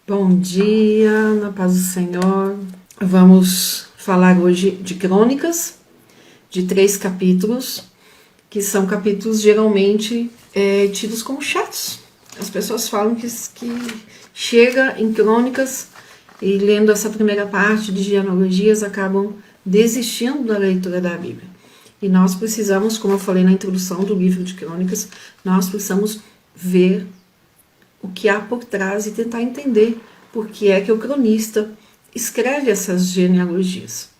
Bom dia, na paz do Senhor. Vamos falar hoje de Crônicas, de 3 capítulos, que são capítulos geralmente tidos como chatos. As pessoas falam que chega em Crônicas e lendo essa primeira parte de genealogias acabam desistindo da leitura da Bíblia. E nós precisamos, como eu falei na introdução do livro de Crônicas, nós precisamos ver o que há por trás e tentar entender por que é que o cronista escreve essas genealogias.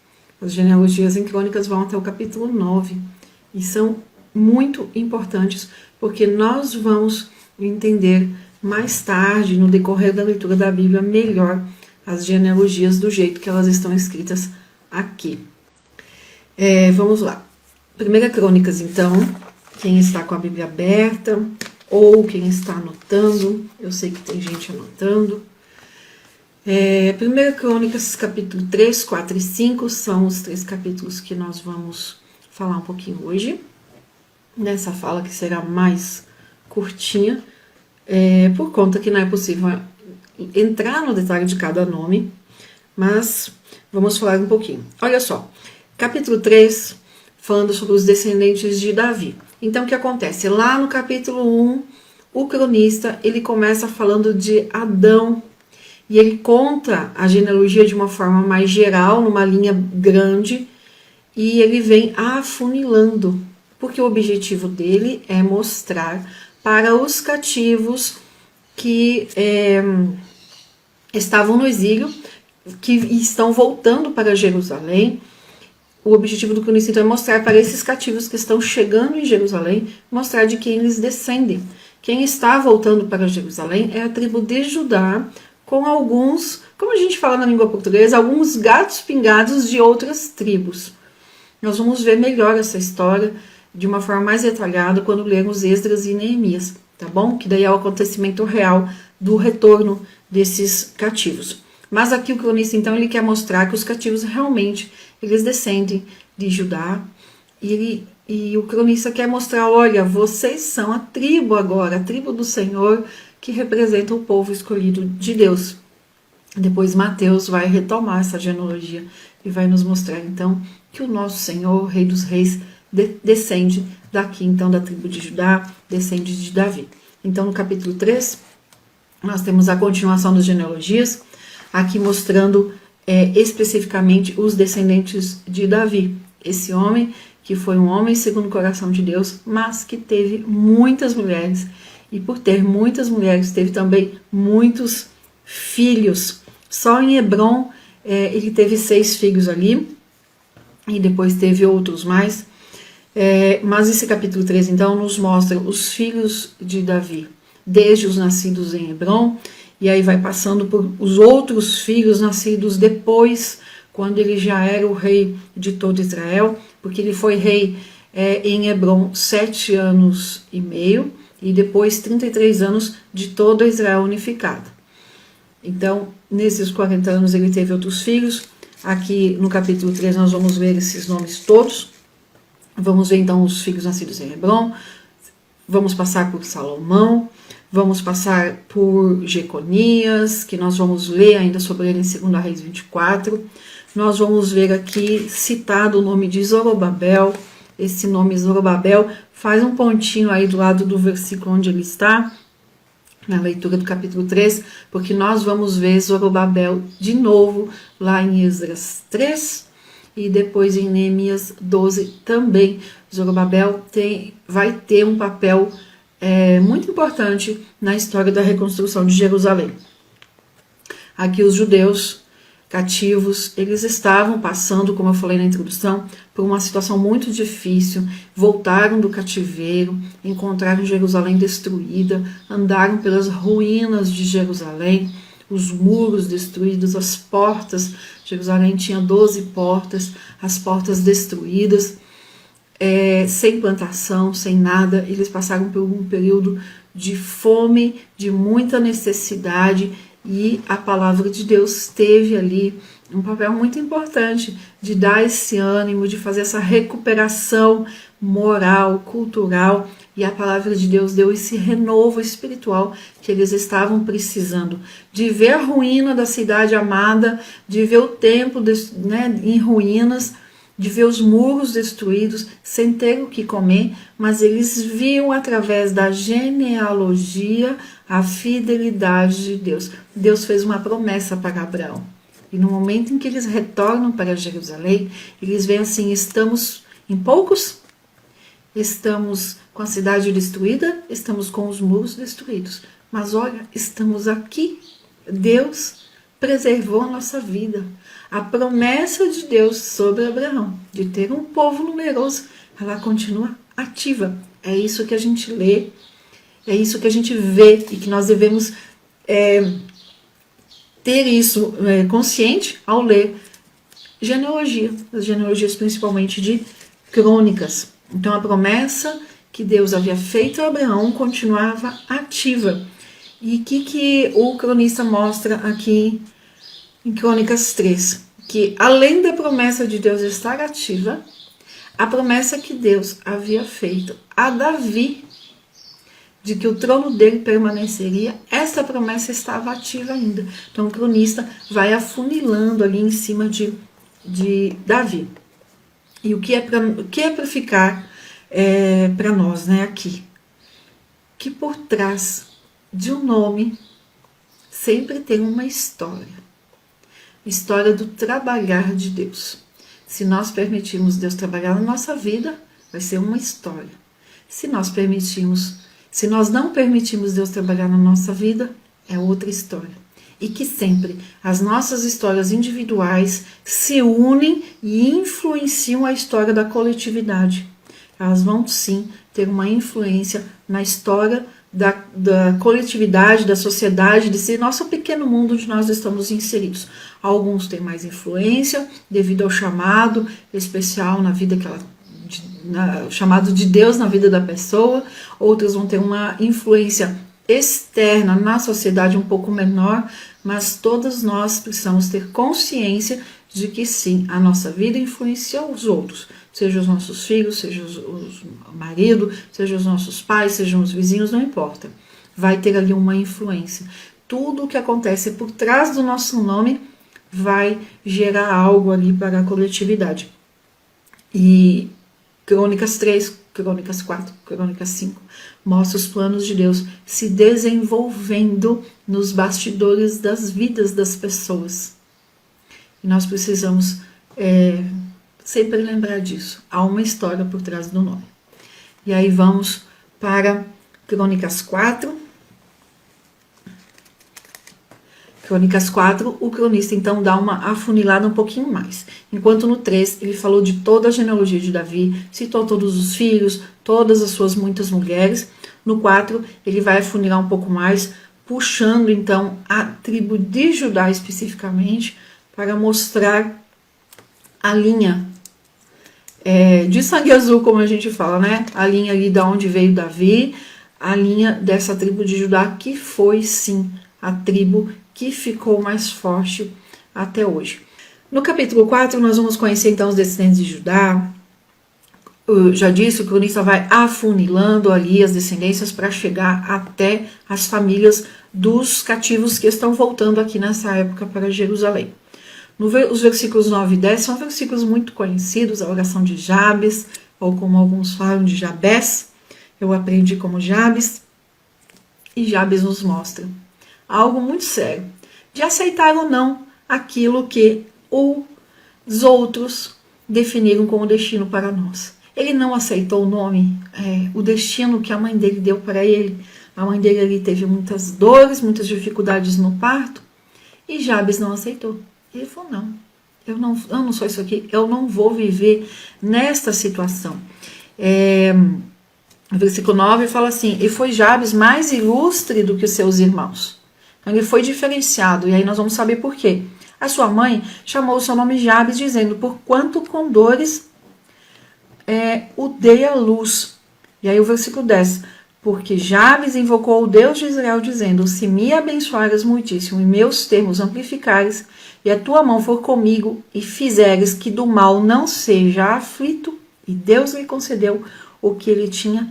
As genealogias em Crônicas vão até o capítulo 9 e são muito importantes porque nós vamos entender mais tarde, no decorrer da leitura da Bíblia, melhor as genealogias do jeito que elas estão escritas aqui. Vamos lá. Primeira Crônicas, então, quem está com a Bíblia aberta ou quem está anotando, eu sei que tem gente anotando. Primeira Crônicas, capítulo 3, 4 e 5, são os 3 capítulos que nós vamos falar um pouquinho hoje, nessa fala que será mais curtinha, por conta que não é possível entrar no detalhe de cada nome, mas vamos falar um pouquinho. Olha só, capítulo 3, falando sobre os descendentes de Davi. Então, o que acontece? Lá no capítulo 1, o cronista, ele começa falando de Adão, e ele conta a genealogia de uma forma mais geral, numa linha grande, e ele vem afunilando, porque o objetivo dele é mostrar para os cativos que estavam no exílio, que estão voltando para Jerusalém. O objetivo do cronista então é mostrar para esses cativos que estão chegando em Jerusalém, mostrar de quem eles descendem. Quem está voltando para Jerusalém é a tribo de Judá, com alguns, como a gente fala na língua portuguesa, alguns gatos pingados de outras tribos. Nós vamos ver melhor essa história de uma forma mais detalhada quando lermos Esdras e Neemias, tá bom? Que daí é o acontecimento real do retorno desses cativos. Mas aqui o cronista, então, ele quer mostrar que os cativos realmente, eles descendem de Judá. E o cronista quer mostrar, olha, vocês são a tribo agora, a tribo do Senhor, que representa o povo escolhido de Deus. Depois Mateus vai retomar essa genealogia e vai nos mostrar, então, que o nosso Senhor, o Rei dos Reis, descende daqui, então, da tribo de Judá, descende de Davi. Então, no capítulo 3, nós temos a continuação das genealogias, aqui mostrando especificamente os descendentes de Davi. Esse homem que foi um homem segundo o coração de Deus, mas que teve muitas mulheres. E por ter muitas mulheres, teve também muitos filhos. Só em Hebron ele teve 6 filhos ali, e depois teve outros mais. Mas esse capítulo 3, então, nos mostra os filhos de Davi, desde os nascidos em Hebron, e aí vai passando por os outros filhos nascidos depois, quando ele já era o rei de todo Israel, porque ele foi rei em Hebron 7 anos e meio, e depois 33 anos de todo Israel unificado. Então, nesses 40 anos ele teve outros filhos. Aqui no capítulo 3 nós vamos ver esses nomes todos. Vamos ver então os filhos nascidos em Hebron, vamos passar por Salomão, vamos passar por Jeconias, que nós vamos ler ainda sobre ele em 2 Reis 24. Nós vamos ver aqui citado o nome de Zorobabel. Esse nome Zorobabel faz um pontinho aí do lado do versículo onde ele está, na leitura do capítulo 3, porque nós vamos ver Zorobabel de novo lá em Esdras 3 e depois em Neemias 12 também. Zorobabel vai ter um papel muito importante na história da reconstrução de Jerusalém. Aqui os judeus cativos, eles estavam passando, como eu falei na introdução, por uma situação muito difícil, voltaram do cativeiro, encontraram Jerusalém destruída, andaram pelas ruínas de Jerusalém, os muros destruídos, as portas, Jerusalém tinha 12 portas, as portas destruídas, sem plantação, sem nada. Eles passaram por um período de fome, de muita necessidade, e a palavra de Deus teve ali um papel muito importante de dar esse ânimo, de fazer essa recuperação moral, cultural E a palavra de Deus deu esse renovo espiritual que eles estavam precisando. De ver a ruína da cidade amada, de ver o templo, né, em ruínas, de ver os muros destruídos, sem ter o que comer, mas eles viam através da genealogia a fidelidade de Deus. Deus fez uma promessa para Abraão. E no momento em que eles retornam para Jerusalém, eles veem assim, estamos em poucos, estamos com a cidade destruída, estamos com os muros destruídos. Mas olha, estamos aqui. Deus preservou a nossa vida. A promessa de Deus sobre Abraão, de ter um povo numeroso, ela continua ativa. É isso que a gente lê, é isso que a gente vê e que nós devemos ter isso consciente ao ler genealogia, as genealogias principalmente de Crônicas. Então a promessa que Deus havia feito a Abraão continuava ativa. E o que o cronista mostra aqui em Crônicas 3? Que além da promessa de Deus estar ativa, a promessa que Deus havia feito a Davi, de que o trono dele permaneceria, essa promessa estava ativa ainda. Então o cronista vai afunilando ali em cima de Davi. E o que é para ficar para nós, né, aqui? Que por trás de um nome sempre tem uma história. História do trabalhar de Deus. Se nós permitirmos Deus trabalhar na nossa vida, vai ser uma história. Se nós não permitirmos Deus trabalhar na nossa vida, é outra história. E que sempre as nossas histórias individuais se unem e influenciam a história da coletividade. Elas vão sim ter uma influência na história da coletividade, da sociedade, desse nosso pequeno mundo onde nós estamos inseridos. Alguns têm mais influência devido ao chamado especial na vida chamado de Deus na vida da pessoa. Outros vão ter uma influência externa na sociedade um pouco menor, mas todos nós precisamos ter consciência de que sim, a nossa vida influencia os outros, seja os nossos filhos, seja o marido, seja os nossos pais, sejam os vizinhos, não importa. Vai ter ali uma influência. Tudo o que acontece por trás do nosso nome vai gerar algo ali para a coletividade. E Crônicas 3, Crônicas 4, Crônicas 5 mostra os planos de Deus se desenvolvendo nos bastidores das vidas das pessoas. E nós precisamos sempre lembrar disso. Há uma história por trás do nome. E aí vamos para Crônicas 4. Crônicas 4, o cronista então dá uma afunilada um pouquinho mais. Enquanto no 3 ele falou de toda a genealogia de Davi, citou todos os filhos, todas as suas muitas mulheres. No 4 ele vai afunilar um pouco mais, puxando então a tribo de Judá especificamente, para mostrar a linha de sangue azul, como a gente fala, né? A linha ali de onde veio Davi, a linha dessa tribo de Judá, que foi sim a tribo que ficou mais forte até hoje. No capítulo 4, nós vamos conhecer então os descendentes de Judá. Eu já disse, o cronista vai afunilando ali as descendências para chegar até as famílias dos cativos que estão voltando aqui nessa época para Jerusalém. Os versículos 9 e 10 são versículos muito conhecidos, a oração de Jabes, ou como alguns falam de Jabés. Eu aprendi como Jabes. E Jabes nos mostra algo muito sério, de aceitar ou não aquilo que os outros definiram como destino para nós. Ele não aceitou o nome, o destino que a mãe dele deu para ele. A mãe dele ali teve muitas dores, muitas dificuldades no parto, e Jabes não aceitou. Ele falou, não, eu não sou isso aqui, eu não vou viver nesta situação. O versículo 9 fala assim, e foi Jabes mais ilustre do que os seus irmãos. Então ele foi diferenciado, e aí nós vamos saber por quê. A sua mãe chamou o seu nome Jabes, dizendo, porquanto com dores o dei à luz. E aí o versículo 10, porque Jabes invocou o Deus de Israel, dizendo, se me abençoares muitíssimo e meus termos amplificares, e a tua mão for comigo, e fizeres que do mal não seja aflito, e Deus lhe concedeu o que ele tinha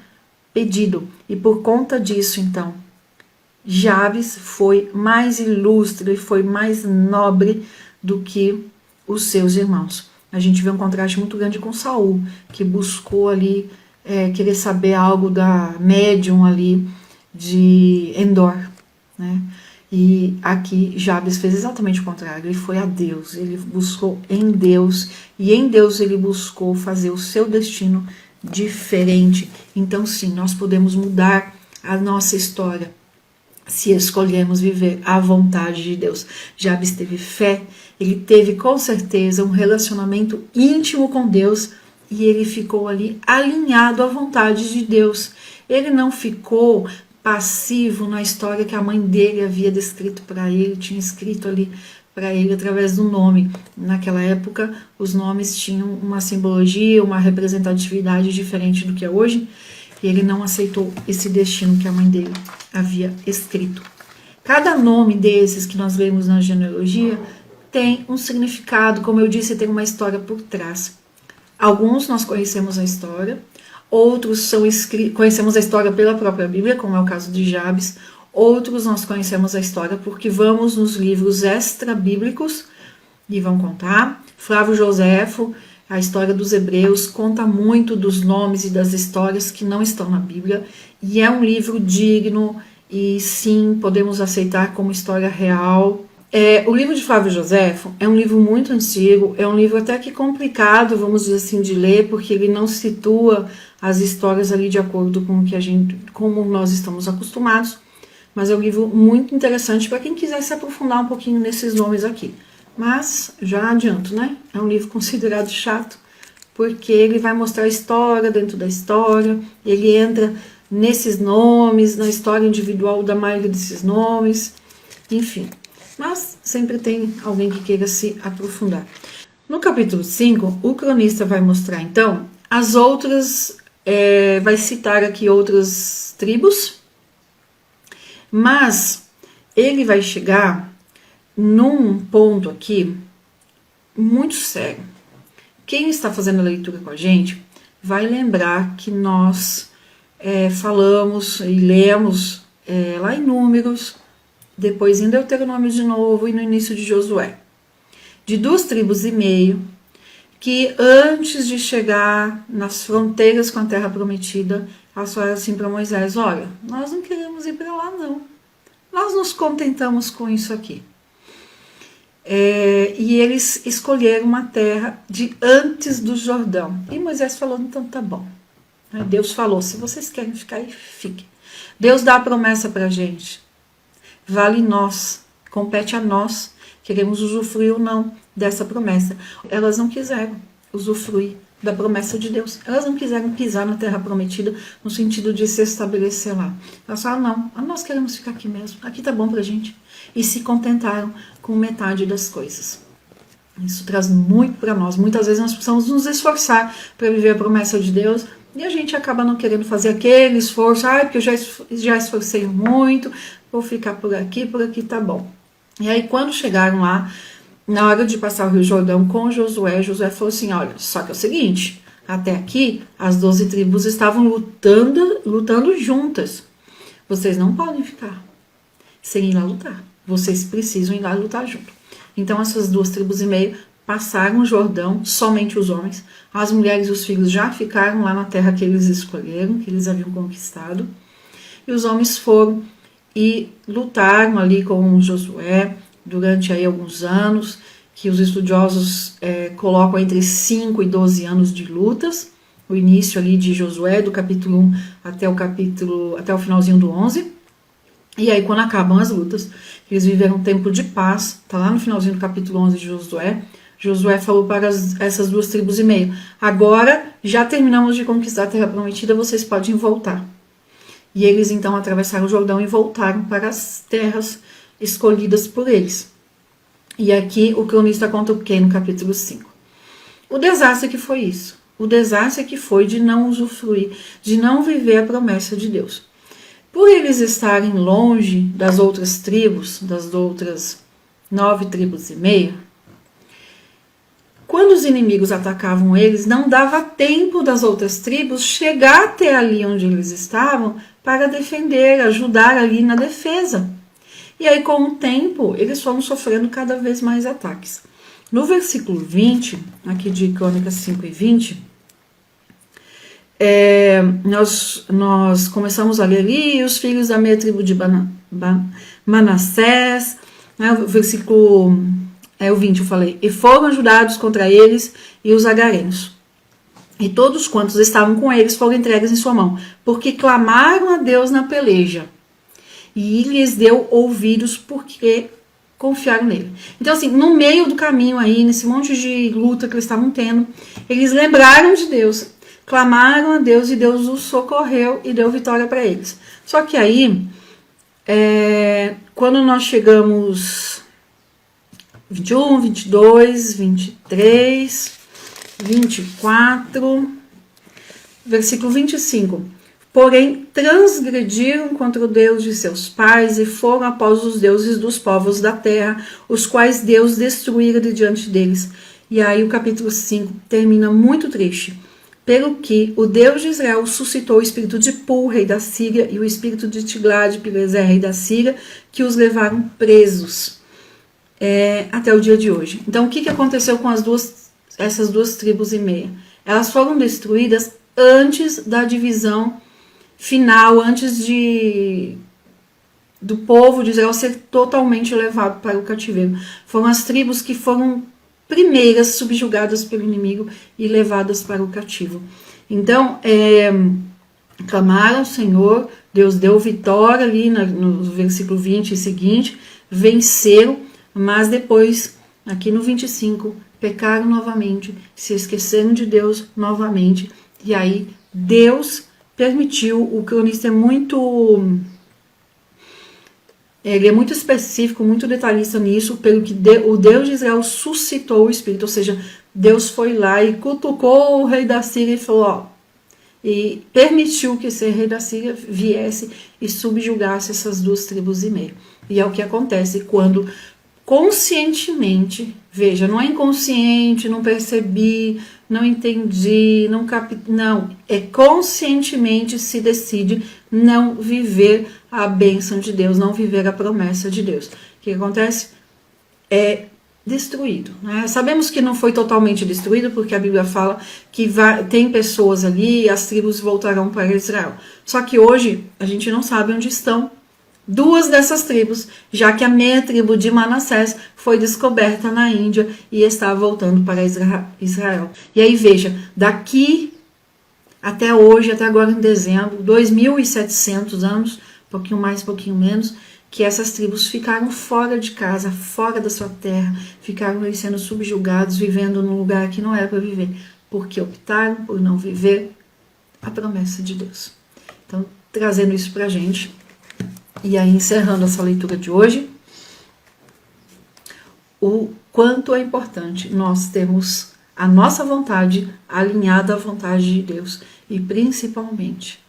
pedido. E por conta disso, então, Jabes foi mais ilustre, foi mais nobre do que os seus irmãos. A gente vê um contraste muito grande com Saul, que buscou ali querer saber algo da médium ali de Endor, né? E aqui Jabes fez exatamente o contrário, ele foi a Deus, ele buscou em Deus, e em Deus ele buscou fazer o seu destino diferente. Então sim, nós podemos mudar a nossa história se escolhermos viver à vontade de Deus. Jabes teve fé, ele teve com certeza um relacionamento íntimo com Deus, e ele ficou ali alinhado à vontade de Deus. Ele não ficou passivo na história que a mãe dele havia descrito para ele, tinha escrito ali para ele através do nome. Naquela época, os nomes tinham uma simbologia, uma representatividade diferente do que é hoje, e ele não aceitou esse destino que a mãe dele havia escrito. Cada nome desses que nós lemos na genealogia tem um significado, como eu disse, tem uma história por trás. Alguns nós conhecemos a história, outros conhecemos a história pela própria Bíblia, como é o caso de Jabes. Outros nós conhecemos a história porque vamos nos livros extra-bíblicos e vão contar. Flávio Joséfo, a história dos Hebreus, conta muito dos nomes e das histórias que não estão na Bíblia, e é um livro digno e sim, podemos aceitar como história real. O livro de Flávio Joséfo é um livro muito antigo, é um livro até que complicado, vamos dizer assim, de ler, porque ele não situa as histórias ali de acordo com o que como nós estamos acostumados, mas é um livro muito interessante para quem quiser se aprofundar um pouquinho nesses nomes aqui. Mas, já adianto, né? É um livro considerado chato, porque ele vai mostrar a história dentro da história, ele entra nesses nomes, na história individual da maioria desses nomes, enfim. Mas sempre tem alguém que queira se aprofundar. No capítulo 5, o cronista vai mostrar, então, as outras, vai citar aqui outras tribos, mas ele vai chegar num ponto aqui muito sério. Quem está fazendo a leitura com a gente vai lembrar que nós falamos e lemos lá em Números, depois em Deuteronômio de novo e no início de Josué, de 2,5 tribos, que antes de chegar nas fronteiras com a terra prometida, elas falaram assim para Moisés: olha, nós não queremos ir para lá não, nós nos contentamos com isso aqui. E eles escolheram uma terra de antes do Jordão, e Moisés falou: então tá bom. Deus falou: se vocês querem ficar aí, fiquem. Deus dá a promessa para a gente, vale nós, compete a nós, queremos usufruir ou não dessa promessa. Elas não quiseram usufruir da promessa de Deus, elas não quiseram pisar na terra prometida no sentido de se estabelecer lá. Elas falaram: não, nós queremos ficar aqui mesmo, aqui tá bom pra gente, e se contentaram com metade das coisas. Isso traz muito para nós. Muitas vezes nós precisamos nos esforçar para viver a promessa de Deus, e a gente acaba não querendo fazer aquele esforço, porque eu já esforcei muito, vou ficar por aqui tá bom. E aí quando chegaram lá, na hora de passar o Rio Jordão com Josué, Josué falou assim: olha, só que é o seguinte, até aqui as 12 tribos estavam lutando juntas. Vocês não podem ficar sem ir lá lutar. Vocês precisam ir lá lutar junto. Então essas 2,5 tribos passaram o Jordão, somente os homens. As mulheres e os filhos já ficaram lá na terra que eles escolheram, que eles haviam conquistado. E os homens foram e lutaram ali com Josué durante aí alguns anos, que os estudiosos colocam entre 5 e 12 anos de lutas. O início ali de Josué, do capítulo 1 até o finalzinho do 11. E aí quando acabam as lutas, eles viveram um tempo de paz. Está lá no finalzinho do capítulo 11 de Josué. Josué falou para essas 2,5 tribos: agora já terminamos de conquistar a terra prometida, vocês podem voltar. E eles então atravessaram o Jordão e voltaram para as terras escolhidas por eles. E aqui o cronista conta o que no capítulo 5? O desastre que foi isso. O desastre que foi de não usufruir, de não viver a promessa de Deus. Por eles estarem longe das outras tribos, das outras 9,5 tribos, quando os inimigos atacavam eles, não dava tempo das outras tribos chegar até ali onde eles estavam para defender, ajudar ali na defesa. E aí, com o tempo, eles foram sofrendo cada vez mais ataques. No versículo 20, aqui de Crônicas 5 e 20, nós começamos a ler ali, os filhos da meia tribo de Manassés, né, o versículo o 20 eu falei, e foram ajudados contra eles e os agarenos. E todos quantos estavam com eles foram entregues em sua mão, porque clamaram a Deus na peleja. E lhes deu ouvidos porque confiaram nele. Então, assim, no meio do caminho aí, nesse monte de luta que eles estavam tendo, eles lembraram de Deus, clamaram a Deus e Deus os socorreu e deu vitória para eles. Só que aí, quando nós chegamos 21, 22, 23, 24, versículo 25. Porém, transgrediram contra o Deus de seus pais e foram após os deuses dos povos da terra, os quais Deus destruíra de diante deles. E aí o capítulo 5 termina muito triste. Pelo que o Deus de Israel suscitou o espírito de Pul, rei da Síria, e o espírito de Tiglat-Pileser, rei da Síria, que os levaram presos até o dia de hoje. Então, o que aconteceu com essas duas tribos e meia? Elas foram destruídas antes da divisão final, antes do povo de Israel ser totalmente levado para o cativeiro. Foram as tribos que foram primeiras subjugadas pelo inimigo e levadas para o cativo. Então, clamaram ao Senhor, Deus deu vitória ali no versículo 20 e seguinte, venceram, mas depois, aqui no 25, pecaram novamente, se esqueceram de Deus novamente, e aí Deus permitiu. O cronista é muito específico, muito detalhista nisso, pelo que o Deus de Israel suscitou o espírito, ou seja, Deus foi lá e cutucou o rei da Síria e falou, e permitiu que esse rei da Síria viesse e subjugasse essas duas tribos e meia. E é o que acontece quando conscientemente, veja, não é inconsciente, não percebi, não entendi, não, é conscientemente se decide não viver a bênção de Deus, não viver a promessa de Deus. O que acontece? É destruído, né? Sabemos que não foi totalmente destruído, porque a Bíblia fala que tem pessoas ali e as tribos voltarão para Israel. Só que hoje a gente não sabe onde estão duas dessas tribos, já que a meia tribo de Manassés foi descoberta na Índia e está voltando para Israel. E aí veja, daqui até hoje, até agora em dezembro, 2.700 anos, pouquinho mais, pouquinho menos, que essas tribos ficaram fora de casa, fora da sua terra, ficaram ali sendo subjugados, vivendo num lugar que não era para viver, porque optaram por não viver a promessa de Deus. Então, trazendo isso para a gente. E aí, encerrando essa leitura de hoje, o quanto é importante nós termos a nossa vontade alinhada à vontade de Deus. E principalmente,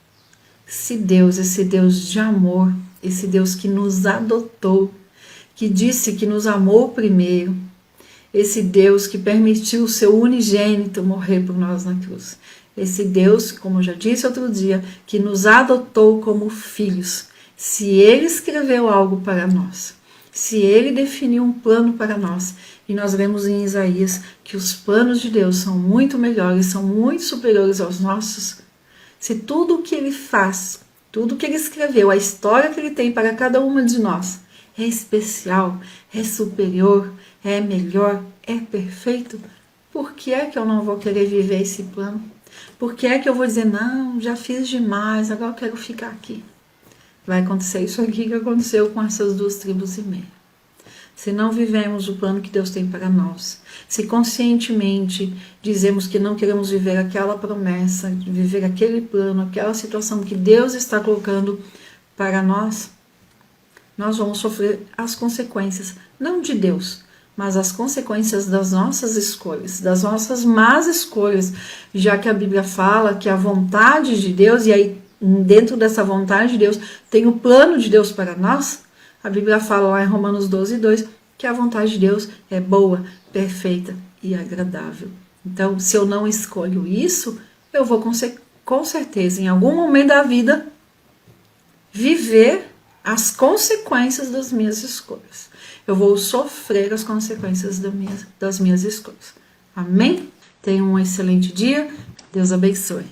se Deus, esse Deus de amor, esse Deus que nos adotou, que disse que nos amou primeiro, esse Deus que permitiu o seu unigênito morrer por nós na cruz, esse Deus, como eu já disse outro dia, que nos adotou como filhos. Se Ele escreveu algo para nós, se Ele definiu um plano para nós, e nós vemos em Isaías que os planos de Deus são muito melhores, são muito superiores aos nossos, se tudo o que Ele faz, tudo o que Ele escreveu, a história que Ele tem para cada uma de nós, é especial, é superior, é melhor, é perfeito, por que é que eu não vou querer viver esse plano? Por que é que eu vou dizer, não, já fiz demais, agora eu quero ficar aqui? Vai acontecer isso aqui que aconteceu com essas duas tribos e meia. Se não vivemos o plano que Deus tem para nós, se conscientemente dizemos que não queremos viver aquela promessa, viver aquele plano, aquela situação que Deus está colocando para nós, nós vamos sofrer as consequências, não de Deus, mas as consequências das nossas escolhas, das nossas más escolhas, já que a Bíblia fala que a vontade de Deus, e aí dentro dessa vontade de Deus tem o plano de Deus para nós. A Bíblia fala lá em Romanos 12:2 que a vontade de Deus é boa, perfeita e agradável. Então, se eu não escolho isso, eu vou com certeza, em algum momento da vida, viver as consequências das minhas escolhas. Eu vou sofrer as consequências das minhas escolhas. Amém? Tenha um excelente dia. Deus abençoe.